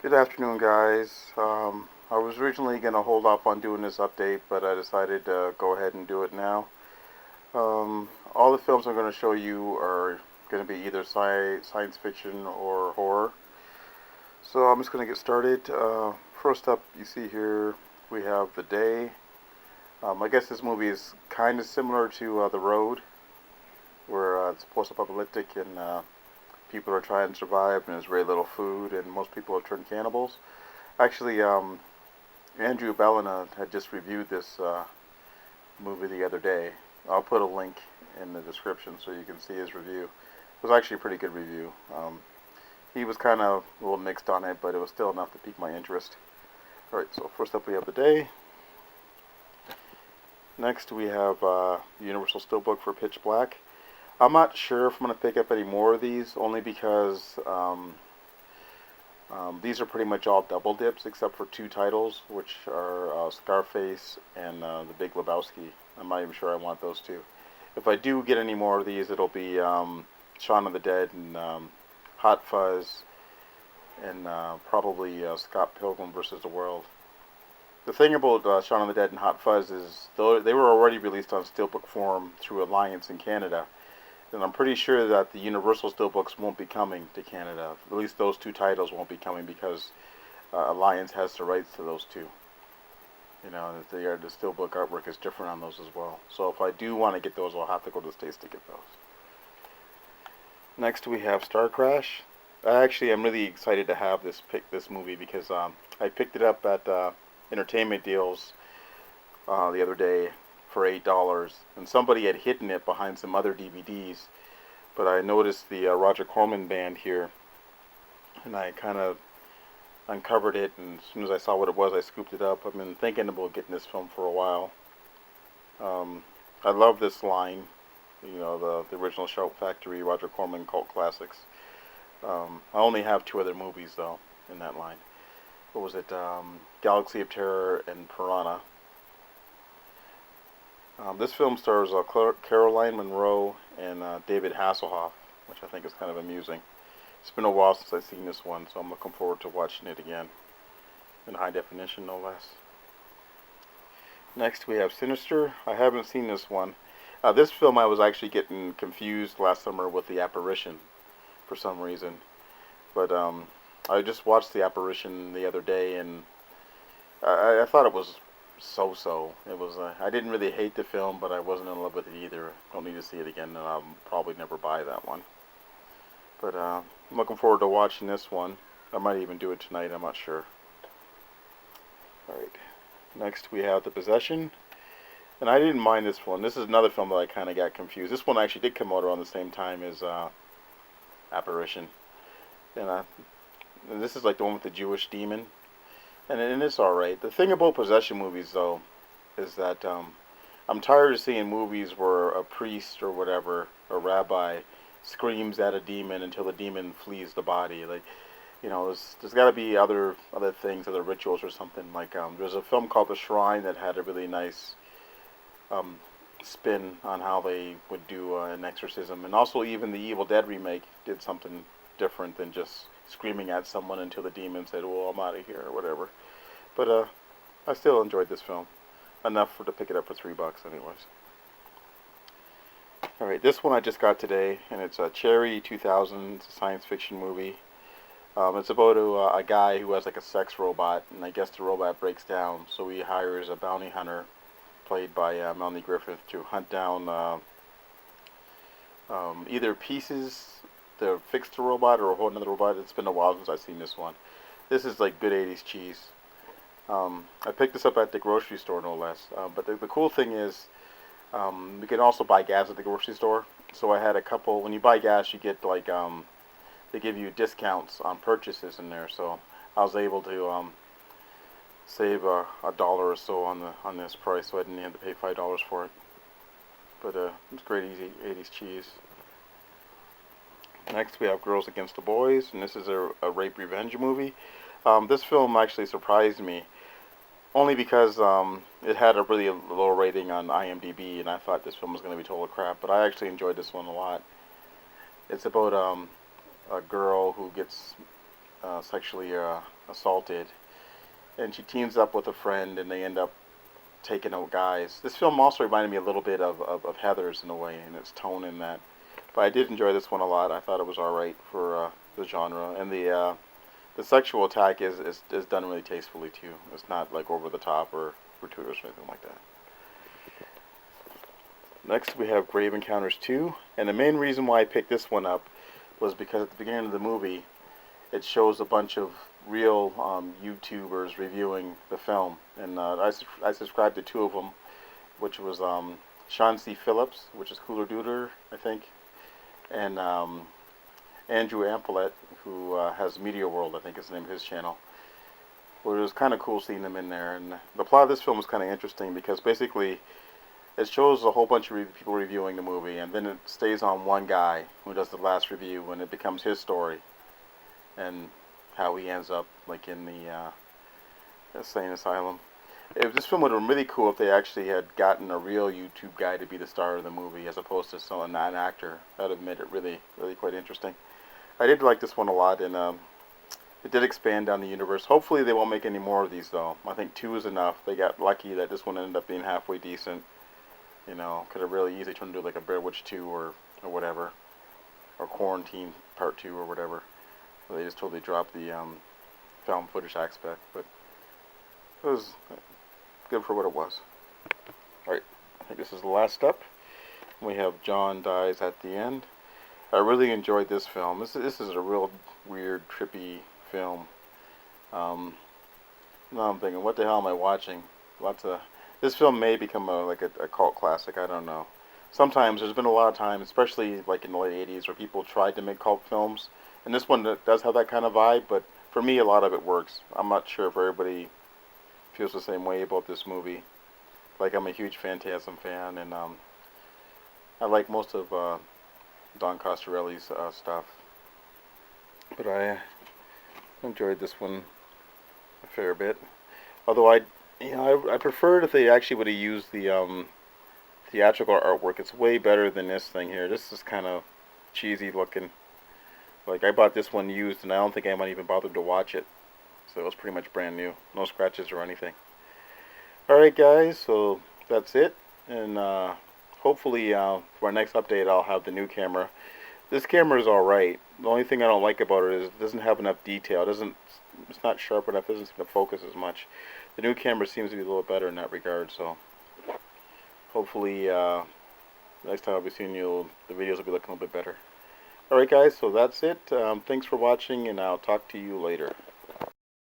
Good afternoon, guys. I was originally going to hold off on doing this update, but I decided to go ahead and do it now. All the films I'm going to show you are going to be either science fiction or horror. So I'm just going to get started. First up, you see here we have The Day. I guess this movie is kind of similar to The Road, where it's post-apocalyptic and people are trying to survive, and there's very little food, and most people have turned cannibals. Actually, Andrew Bellina had just reviewed this movie the other day. I'll put a link in the description so you can see his review. It was actually a pretty good review. He was kind of a little mixed on it, but it was still enough to pique my interest. Alright, so first up we have The Day. Next we have Universal Steelbook for Pitch Black. I'm not sure if I'm going to pick up any more of these, only because these are pretty much all double dips except for two titles, which are Scarface and The Big Lebowski. I'm not even sure I want those two. If I do get any more of these, it'll be Shaun of the Dead and Hot Fuzz and probably Scott Pilgrim versus the World. The thing about Shaun of the Dead and Hot Fuzz is though they were already released on steelbook form through Alliance in Canada, and I'm pretty sure that the Universal Steelbooks won't be coming to Canada. At least those two titles won't be coming because Alliance has the rights to those two. You know, the Steelbook artwork is different on those as well. So if I do want to get those, I'll have to go to the States to get those. Next we have Star Crash. Actually, I'm really excited to have this movie because I picked it up at Entertainment Deals the other day for $8, and somebody had hidden it behind some other DVDs. But I noticed the Roger Corman band here, and I kind of uncovered it. And as soon as I saw what it was, I scooped it up. I've been thinking about getting this film for a while. I love this line, you know, the original Shout Factory, Roger Corman cult classics. I only have two other movies though in that line. What was it? Galaxy of Terror and Piranha. This film stars Caroline Munro and David Hasselhoff, which I think is kind of amusing. It's been a while since I've seen this one, so I'm looking forward to watching it again. In high definition, no less. Next, we have Sinister. I haven't seen this one. This film I was actually getting confused last summer with The Apparition for some reason. But I just watched The Apparition the other day, and I thought it was so-so. It was. I didn't really hate the film, but I wasn't in love with it either. Don't need to see it again, and I'll probably never buy that one. But I'm looking forward to watching this one. I might even do it tonight. I'm not sure. All right. Next we have The Possession, and I didn't mind this one. This is another film that I kind of got confused. This one actually did come out around the same time as Apparition, and, and this is like the one with the Jewish demon. And it's all right. The thing about possession movies, though, is that I'm tired of seeing movies where a priest or whatever, a rabbi, screams at a demon until the demon flees the body. Like, you know, there's got to be other things, other rituals or something. Like, there's a film called The Shrine that had a really nice um, spin on how they would do an exorcism, and also even the Evil Dead remake did something different than just screaming at someone until the demon said, "Well, I'm out of here" or whatever. But I still enjoyed this film enough to pick it up for $3, anyways. All right, this one I just got today, and it's a Cherry 2000. It's a science fiction movie. It's about a guy who has like a sex robot, and I guess the robot breaks down, so he hires a bounty hunter, played by Melanie Griffith, to hunt down either pieces to fix the robot or a whole another robot. It's been a while since I've seen this one. This is like good 80s cheese. I picked this up at the grocery store, no less. But the cool thing is, we can also buy gas at the grocery store. So I had a couple. When you buy gas, you get like they give you discounts on purchases in there. So I was able to save a dollar or so on this price, so I didn't have to pay $5 for it. But it's great, easy 80s cheese. Next, we have Girls Against the Boys, and this is a rape revenge movie. This film actually surprised me, only because it had a really low rating on IMDb, and I thought this film was going to be total crap. But I actually enjoyed this one a lot. It's about a girl who gets sexually assaulted, and she teams up with a friend, and they end up taking out guys. This film also reminded me a little bit of Heathers in a way, in its tone in that. But I did enjoy this one a lot. I thought it was all right for the genre, and the sexual attack is done really tastefully too. It's not like over the top or gratuitous or anything like that. Next, we have Grave Encounters 2, and the main reason why I picked this one up was because at the beginning of the movie, it shows a bunch of real YouTubers reviewing the film, and I subscribed to two of them, which was Sean C. Phillips, which is Cooler Duder, I think, and Andrew Amplet, who has Media World, I think is the name of his channel. Well, it was kind of cool seeing them in there, and the plot of this film was kind of interesting because basically it shows a whole bunch of people reviewing the movie, and then it stays on one guy who does the last review, and it becomes his story, and how he ends up like in the insane asylum. This film would have been really cool if they actually had gotten a real YouTube guy to be the star of the movie, as opposed to an actor. That would have made it really, really quite interesting. I did like this one a lot, and it did expand on the universe. Hopefully they won't make any more of these, though. I think 2 is enough. They got lucky that this one ended up being halfway decent. You know, could have really easily turned into like a Blair Witch 2 or whatever, or Quarantine Part 2 or whatever. So they just totally dropped the found footage aspect, but it was good for what it was. Alright, I think this is the last step. We have John dies at the end. I really enjoyed this film. This is a real weird, trippy film. Now I'm thinking, what the hell am I watching? This film may become a cult classic. I don't know. Sometimes there's been a lot of times, especially like in the late '80s, where people tried to make cult films, and this one does have that kind of vibe. But for me, a lot of it works. I'm not sure if everybody feels the same way about this movie. Like, I'm a huge Phantasm fan, and I like most of Don Coscarelli's stuff. But I enjoyed this one a fair bit. Although I preferred if they actually would have used the theatrical artwork. It's way better than this thing here. This is kind of cheesy looking. Like, I bought this one used, and I don't think I might even bother to watch it. So it was pretty much brand new. No scratches or anything. Alright guys, so that's it. And hopefully for our next update I'll have the new camera. This camera is alright. The only thing I don't like about it is it doesn't have enough detail. It's not sharp enough. It doesn't seem to focus as much. The new camera seems to be a little better in that regard, so hopefully next time I'll be seeing you, the videos will be looking a little bit better. Alright guys, so that's it. Thanks for watching, and I'll talk to you later.